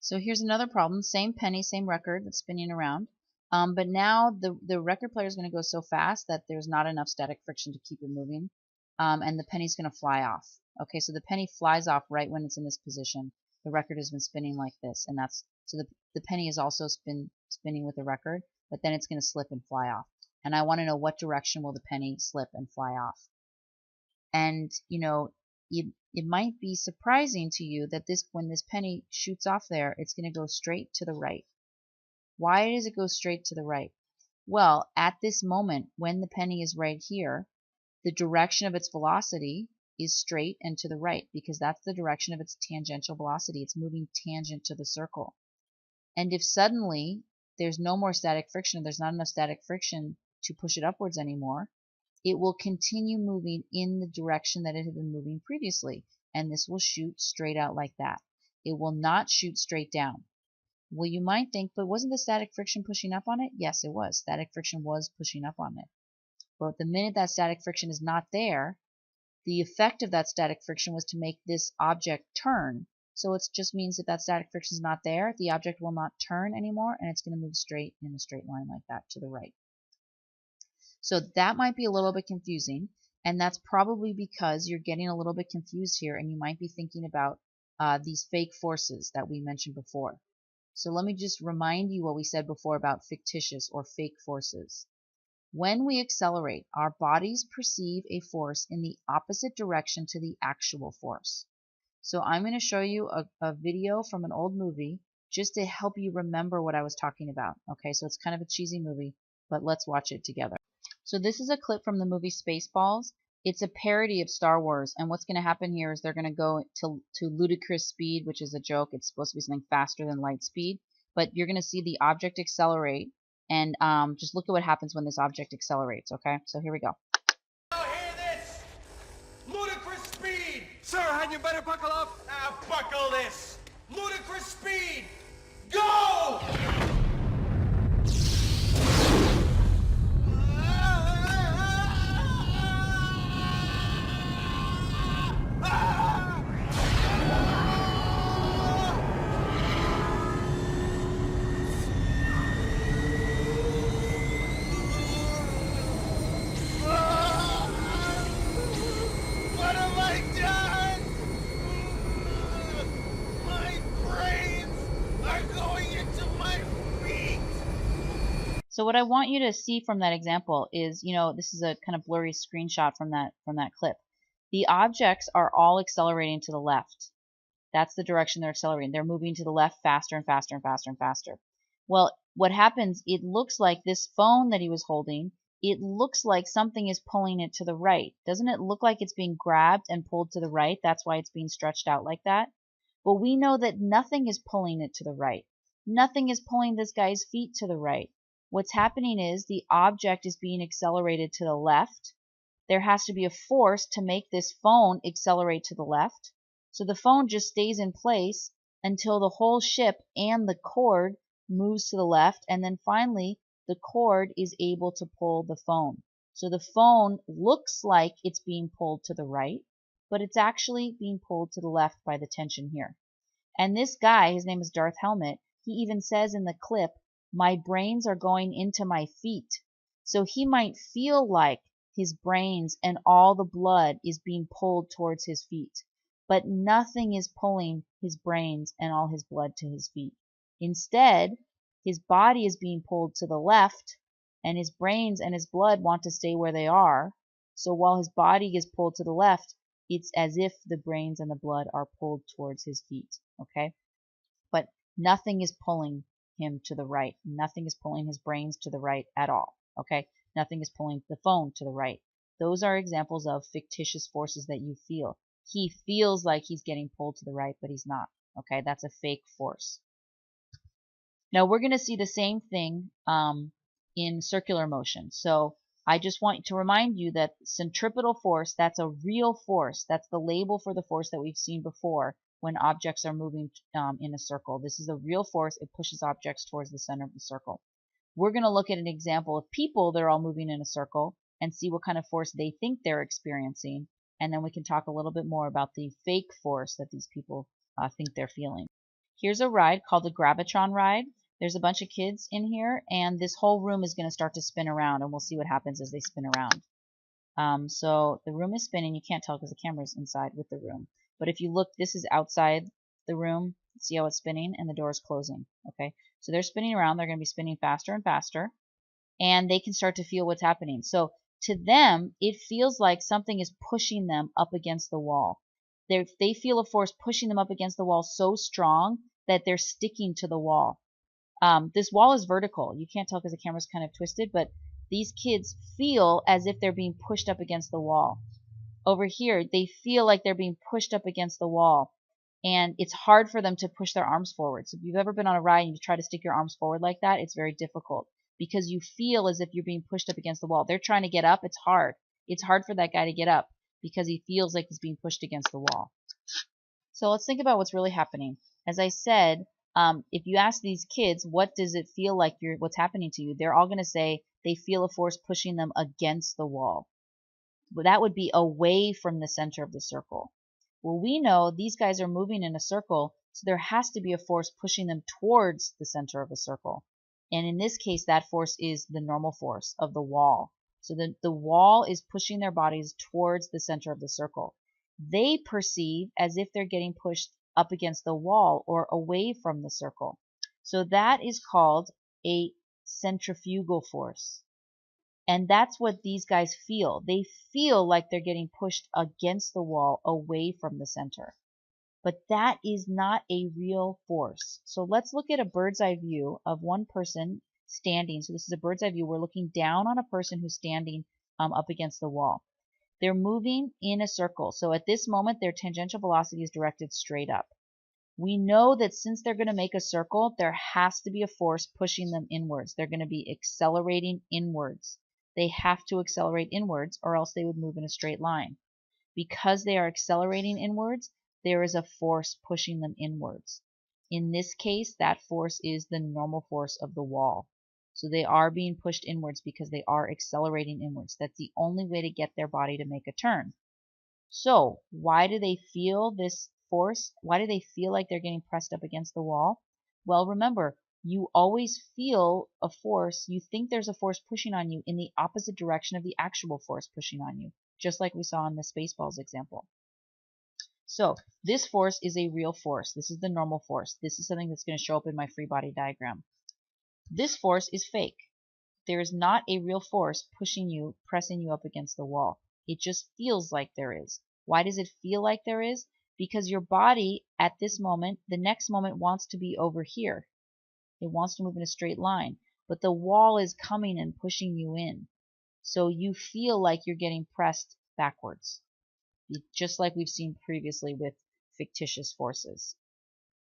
So here's another problem. Same penny, same record that's spinning around. But now the record player is going to go so fast that there's not enough static friction to keep it moving. And the penny's going to fly off. Okay, so the penny flies off right when it's in this position. The record has been spinning like this, and that's so the penny is also spinning with the record, but then it's going to slip and fly off. And I want to know what direction will the penny slip and fly off. And it might be surprising to you that when this penny shoots off there, it's going to go straight to the right. Why does it go straight to the right? Well, at this moment, when the penny is right here, the direction of its velocity is straight and to the right because that's the direction of its tangential velocity. It's moving tangent to the circle. And if suddenly there's no more static friction, there's not enough static friction to push it upwards anymore, it will continue moving in the direction that it had been moving previously, and this will shoot straight out like that. It will not shoot straight down. Well, you might think, but wasn't the static friction pushing up on it? Yes, it was. Static friction was pushing up on it. But the minute that static friction is not there, the effect of that static friction was to make this object turn. So it just means that static friction is not there, the object will not turn anymore, and it's going to move straight in a straight line like that to the right. So that might be a little bit confusing, and that's probably because you're getting a little bit confused here, and you might be thinking about these fake forces that we mentioned before. So let me just remind you what we said before about fictitious or fake forces. When we accelerate, our bodies perceive a force in the opposite direction to the actual force. So I'm going to show you a video from an old movie just to help you remember what I was talking about. Okay, so it's kind of a cheesy movie, but let's watch it together. So this is a clip from the movie Spaceballs. It's a parody of Star Wars, and what's going to happen here is they're going to go to ludicrous speed, which is a joke. It's supposed to be something faster than light speed, but you're going to see the object accelerate, and just look at what happens when this object accelerates, okay? So here we go. Now hear this! Ludicrous speed! Sir, hadn't you better buckle up? Now buckle this! Ludicrous speed! Go! So what I want you to see from that example is, this is a kind of blurry screenshot from that clip. The objects are all accelerating to the left. That's the direction they're accelerating. They're moving to the left faster and faster and faster and faster. Well, what happens, it looks like this phone that he was holding, it looks like something is pulling it to the right. Doesn't it look like it's being grabbed and pulled to the right? That's why it's being stretched out like that. But we know that nothing is pulling it to the right. Nothing is pulling this guy's feet to the right. What's happening is the object is being accelerated to the left. There has to be a force to make this phone accelerate to the left. So the phone just stays in place until the whole ship and the cord moves to the left, and then finally the cord is able to pull the phone. So the phone looks like it's being pulled to the right, but it's actually being pulled to the left by the tension here. And this guy, his name is Darth Helmet, he even says in the clip, "My brains are going into my feet." So he might feel like his brains and all the blood is being pulled towards his feet, but nothing is pulling his brains and all his blood to his feet. Instead, his body is being pulled to the left, and his brains and his blood want to stay where they are. So while his body is pulled to the left, it's as if the brains and the blood are pulled towards his feet, okay? But nothing is pulling him to the right. Nothing is pulling his brains to the right at all, okay? Nothing is pulling the phone to the right. Those are examples of fictitious forces that you feel. He feels like he's getting pulled to the right, but he's not, okay? That's a fake force. Now we're going to see the same thing in circular motion. So I just want to remind you that centripetal force, that's a real force. That's the label for the force that we've seen before when objects are moving in a circle. This is a real force. It pushes objects towards the center of the circle. We're going to look at an example of people that are all moving in a circle and see what kind of force they think they're experiencing. And then we can talk a little bit more about the fake force that these people think they're feeling. Here's a ride called the Gravitron ride. There's a bunch of kids in here, and this whole room is going to start to spin around, and we'll see what happens as they spin around. So the room is spinning. You can't tell because the camera's inside with the room. But if you look, this is outside the room. See how it's spinning, and the door is closing. Okay, so they're spinning around. They're going to be spinning faster and faster, and they can start to feel what's happening. So to them, it feels like something is pushing them up against the wall. They feel a force pushing them up against the wall so strong that they're sticking to the wall. This wall is vertical. You can't tell because the camera's kind of twisted, but these kids feel as if they're being pushed up against the wall. Over here, they feel like they're being pushed up against the wall, and it's hard for them to push their arms forward. So if you've ever been on a ride and you try to stick your arms forward like that, it's very difficult because you feel as if you're being pushed up against the wall. They're trying to get up. It's hard. It's hard for that guy to get up because he feels like he's being pushed against the wall. So let's think about what's really happening. As I said, if you ask these kids, what does it feel like what's happening to you? They're all going to say they feel a force pushing them against the wall. But that would be away from the center of the circle. Well, we know these guys are moving in a circle, so there has to be a force pushing them towards the center of the circle. And in this case, that force is the normal force of the wall. So the wall is pushing their bodies towards the center of the circle. They perceive as if they're getting pushed up against the wall or away from the circle. So that is called a centrifugal force. And that's what these guys feel. They feel like they're getting pushed against the wall away from the center. But that is not a real force. So let's look at a bird's eye view of one person standing. So this is a bird's eye view. We're looking down on a person who's standing up against the wall. They're moving in a circle. So at this moment, their tangential velocity is directed straight up. We know that since they're going to make a circle, there has to be a force pushing them inwards. They're going to be accelerating inwards. They have to accelerate inwards or else they would move in a straight line. Because they are accelerating inwards, there is a force pushing them inwards. In this case, that force is the normal force of the wall. So they are being pushed inwards because they are accelerating inwards. That's the only way to get their body to make a turn. So why do they feel this force? Why do they feel like they're getting pressed up against the wall? Well, remember, you always feel a force. You think there's a force pushing on you in the opposite direction of the actual force pushing on you, just like we saw in the Spaceballs example. So this force is a real force. This is the normal force. This is something that's going to show up in my free body diagram. This force is fake. There is not a real force pushing you, pressing you up against the wall. It just feels like there is. Why does it feel like there is? Because your body at this moment, the next moment wants to be over here. It wants to move in a straight line, but the wall is coming and pushing you in. So you feel like you're getting pressed backwards, just like we've seen previously with fictitious forces.